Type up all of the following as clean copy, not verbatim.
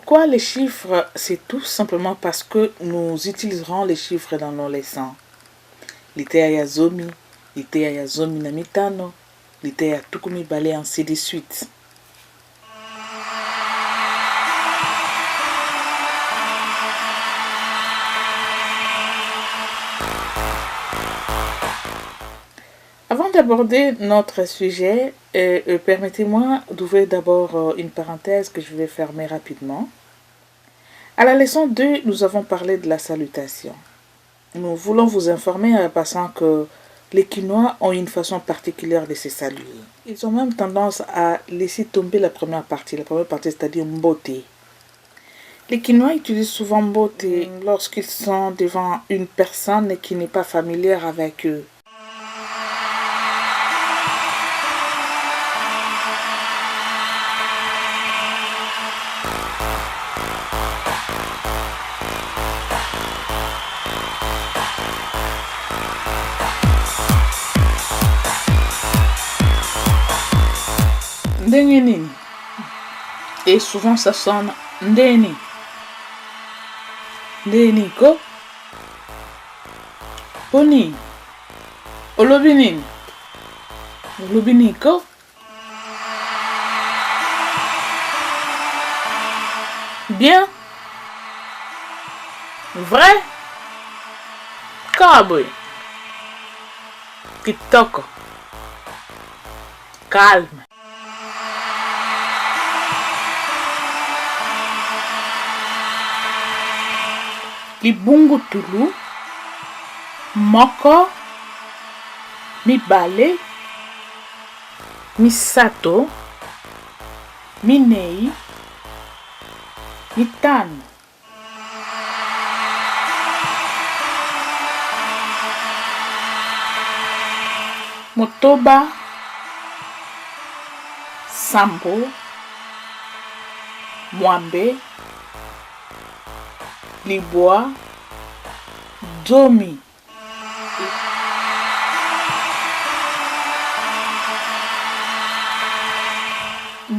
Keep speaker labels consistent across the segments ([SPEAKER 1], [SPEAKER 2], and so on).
[SPEAKER 1] Pourquoi les chiffres? C'est tout simplement parce que nous utiliserons les chiffres dans nos leçons. Litea ya zomi, litea ya zomi na mitano, litea ya tukumi bale, ainsi de suite. Avant d'aborder notre sujet, permettez-moi d'ouvrir d'abord une parenthèse que je vais fermer rapidement. À la leçon 2, nous avons parlé de la salutation. Nous voulons vous informer en passant que les Quinois ont une façon particulière de se saluer. Ils ont même tendance à laisser tomber la première partie c'est-à-dire mbote. Les Quinois utilisent souvent mbote lorsqu'ils sont devant une personne qui n'est pas familière avec eux. Ndengeni. Et souvent ça sonne ndeni. Ndeni ko. Poni. Olobinin. Olobini ko. Bien. Vrai. Kabwe. Kitoko. Calme. Libungu tulu, moko, mibale, misato, minei, mitano. Motoba, sambo, mwambe, libwa, zomi.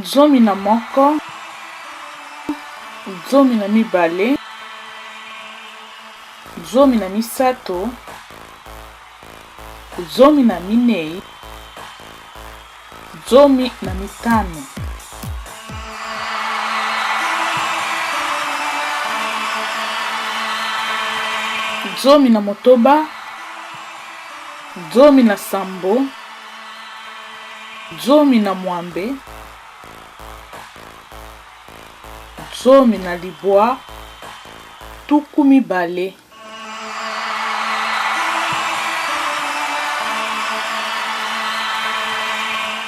[SPEAKER 1] Zomi na moko, zomi na mibale, zomi na misato, zomi na minei, zomi na mitano. Zomi na motoba, zomi na sambo, zomi na mwambe, zomi na libwa, tuku mibale.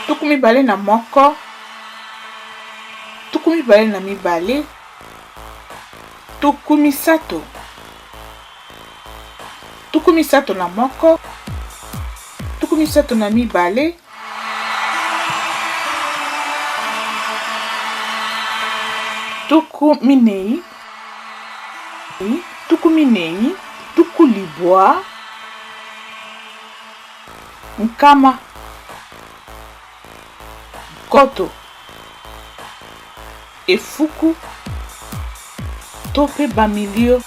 [SPEAKER 1] Tuku mibale na moko, tuku mibale na mibale, tuku misato. Tuku misato na moko, tuku misato na mibale, tuku minei, tuku libwa, nkama, koto, efuku, tope bamilio.